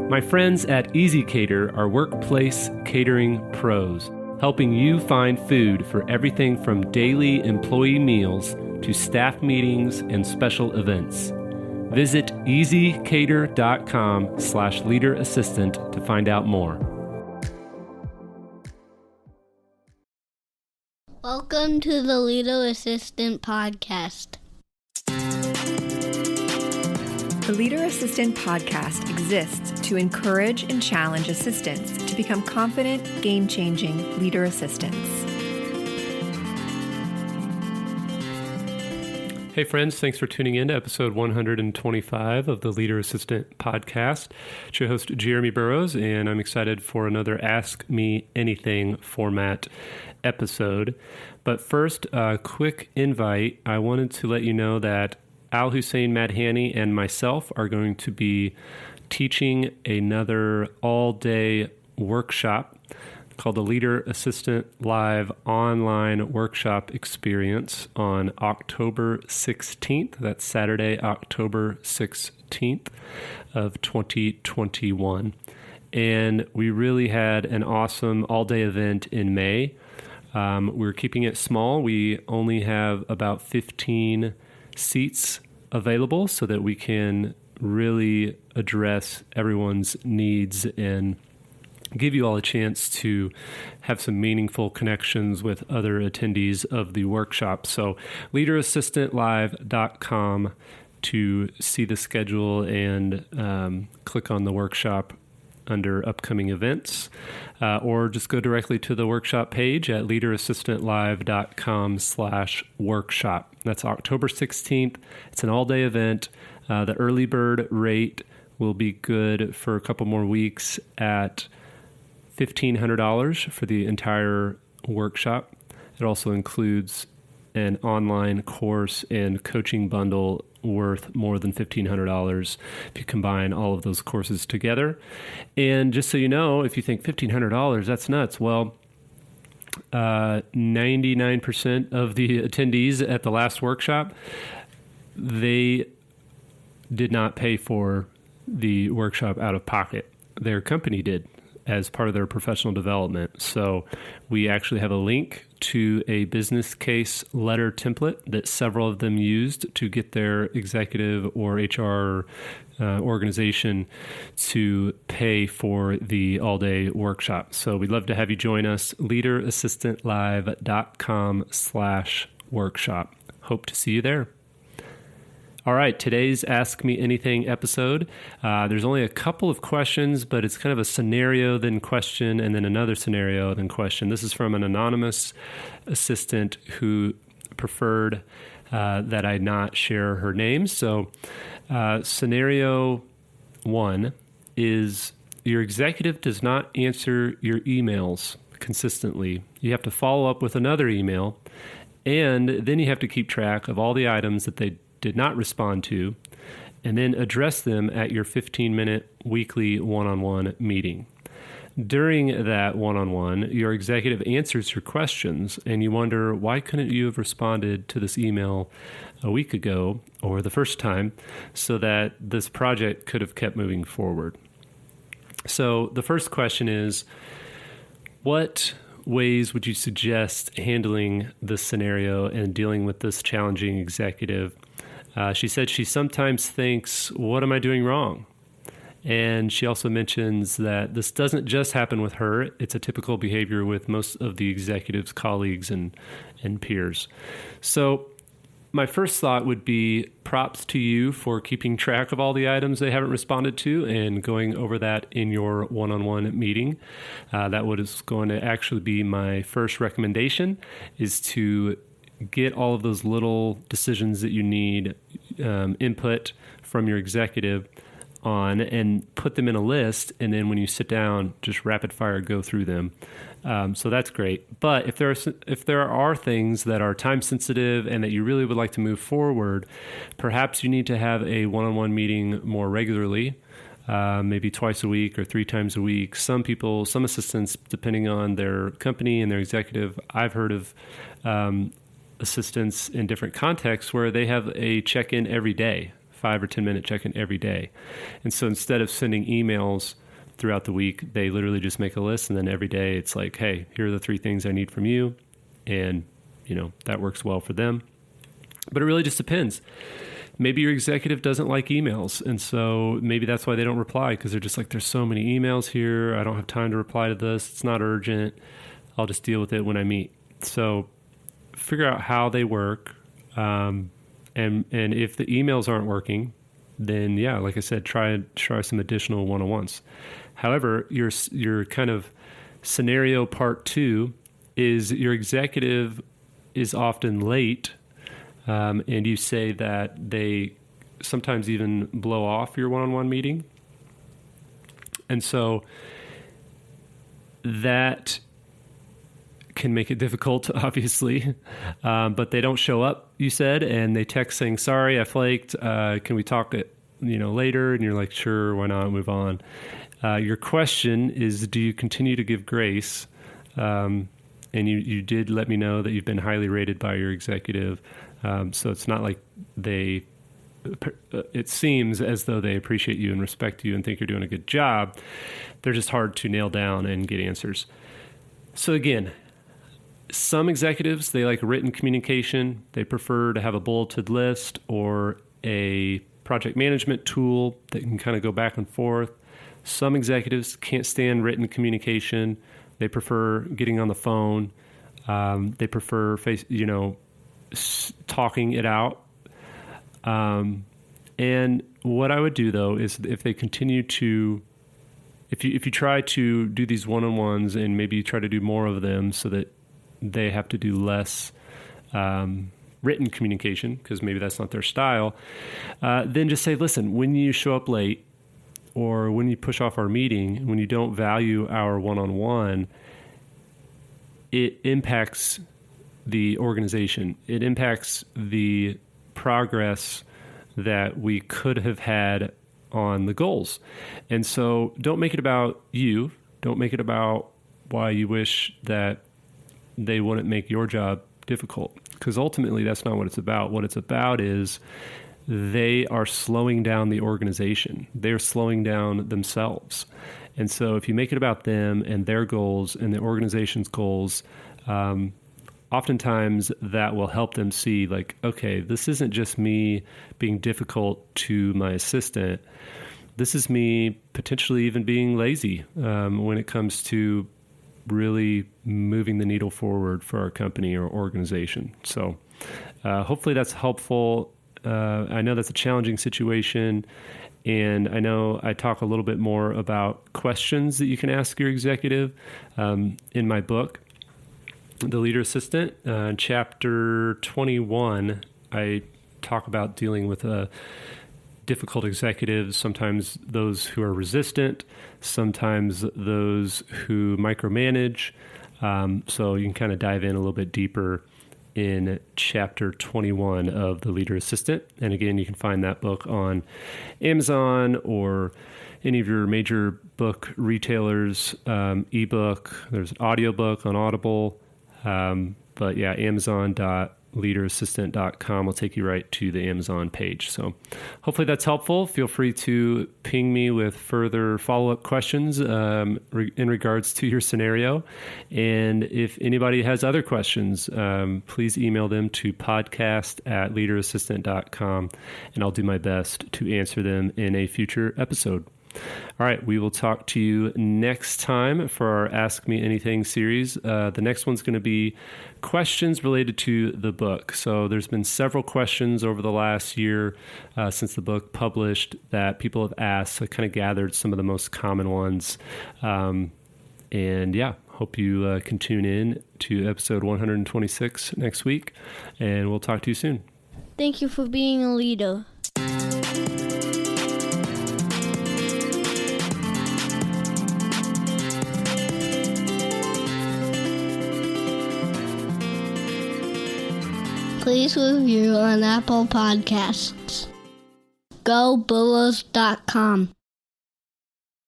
My friends at Easy Cater are workplace catering pros, helping you find food for everything from daily employee meals to staff meetings and special events. Visit easycater.com/leaderassistant to find out more. Welcome to the Leader Assistant Podcast. The Leader Assistant Podcast exists to encourage and challenge assistants to become confident, game-changing leader assistants. Hey friends, thanks for tuning in to episode 125 of the Leader Assistant Podcast. It's your host, Jeremy Burrows, and I'm excited for another Ask Me Anything format episode. But first, a quick invite. I wanted to let you know that Al Hussein Madhani and myself are going to be teaching another all-day workshop called the Leader Assistant Live Online Workshop Experience on October 16th. That's Saturday, October 16th of 2021. And we really had an awesome all-day event in May. We're keeping it small. We only have about 15 seats available so that we can really address everyone's needs and give you all a chance to have some meaningful connections with other attendees of the workshop. So leaderassistantlive.com to see the schedule and click on the workshop under upcoming events, or just go directly to the workshop page at leaderassistantlive.com/workshop. That's October 16th. It's an all-day event. The early bird rate will be good for a couple more weeks at $1,500 for the entire workshop. It also includes an online course and coaching bundle worth more than $1,500 if you combine all of those courses together. And just so you know, if you think $1,500, that's nuts. Well, 99% of the attendees at the last workshop, they did not pay for the workshop out of pocket. Their company did as part of their professional development. So we actually have a link to a business case letter template that several of them used to get their executive or HR organization to pay for the all-day workshop. So we'd love to have you join us, leaderassistantlive.com/workshop. Hope to see you there. All right, today's Ask Me Anything episode, there's only a couple of questions, but it's kind of a scenario, then question, and then another scenario, then question. This is from an anonymous assistant who preferred that I not share her name. So scenario one is your executive does not answer your emails consistently. You have to follow up with another email, and then you have to keep track of all the items that they did not respond to, and then address them at your 15-minute weekly one-on-one meeting. During that one-on-one, your executive answers your questions, and you wonder, why couldn't you have responded to this email a week ago or the first time so that this project could have kept moving forward? So the first question is, what ways would you suggest handling this scenario and dealing with this challenging executive? She said she sometimes thinks, what am I doing wrong? And she also mentions that this doesn't just happen with her. It's a typical behavior with most of the executive's colleagues and peers. So my first thought would be props to you for keeping track of all the items they haven't responded to and going over that in your one-on-one meeting. That is going to actually be my first recommendation, is to get all of those little decisions that you need input from your executive on and put them in a list. And then when you sit down, just rapid fire go through them. So that's great. But if there are things that are time sensitive and that you really would like to move forward, perhaps you need to have a one-on-one meeting more regularly. Maybe twice a week or 3 times a week. Some assistants, depending on their company and their executive, I've heard of assistants in different contexts where they have a check-in every day 5 or 10 minute check-in every day. And so instead of sending emails throughout the week, they literally just make a list, and then every day it's like, hey, here are the 3 things I need from you. And, that works well for them. But it really just depends. Maybe your executive doesn't like emails, and so maybe that's why they don't reply, because they're just like, there's so many emails here. I don't have time to reply to this. It's not urgent. I'll just deal with it when I meet. So figure out how they work. And if the emails aren't working, then yeah, like I said, try some additional one-on-ones. However, your kind of scenario part 2 is your executive is often late. And you say that they sometimes even blow off your one-on-one meeting. And so that can make it difficult, obviously. But they don't show up, you said, and they text saying, sorry, I flaked. Can we talk later? And you're like, sure, why not? Move on. Your question is, do you continue to give grace? And you did let me know that you've been highly rated by your executive. So it's not like it seems as though they appreciate you and respect you and think you're doing a good job. They're just hard to nail down and get answers. So again, some executives, they like written communication. They prefer to have a bulleted list or a project management tool that can kind of go back and forth. Some executives can't stand written communication. They prefer getting on the phone. They prefer talking it out. And what I would do though is if they continue to, if you try to do these one-on-ones and maybe you try to do more of them so that they have to do less written communication, because maybe that's not their style, then just say, listen, when you show up late or when you push off our meeting, when you don't value our one-on-one, it impacts the organization. It impacts the progress that we could have had on the goals. And so don't make it about you. Don't make it about why you wish that they wouldn't make your job difficult, because ultimately that's not what it's about. What it's about is they are slowing down the organization. They're slowing down themselves. And so if you make it about them and their goals and the organization's goals, oftentimes that will help them see like, okay, this isn't just me being difficult to my assistant. This is me potentially even being lazy when it comes to really moving the needle forward for our company or organization. So hopefully that's helpful. I know that's a challenging situation, and I know I talk a little bit more about questions that you can ask your executive in my book, The Leader Assistant. Chapter 21, I talk about dealing with difficult executives, sometimes those who are resistant, sometimes those who micromanage. So you can kind of dive in a little bit deeper in chapter 21 of The Leader Assistant. And again, you can find that book on Amazon or any of your major book retailers, ebook. There's an audiobook on Audible. But yeah, amazon.leaderassistant.com will take you right to the Amazon page. So hopefully that's helpful. Feel free to ping me with further follow-up questions in regards to your scenario. And if anybody has other questions, please email them to podcast@leaderassistant.com, and I'll do my best to answer them in a future episode. All right, we will talk to you next time for our Ask Me Anything series. The next one's going to be questions related to the book. So there's been several questions over the last year since the book published that people have asked. So I kind of gathered some of the most common ones. And yeah, hope you can tune in to episode 126 next week, and we'll talk to you soon. Thank you for being a leader. Please review on Apple Podcasts. GoBulls.com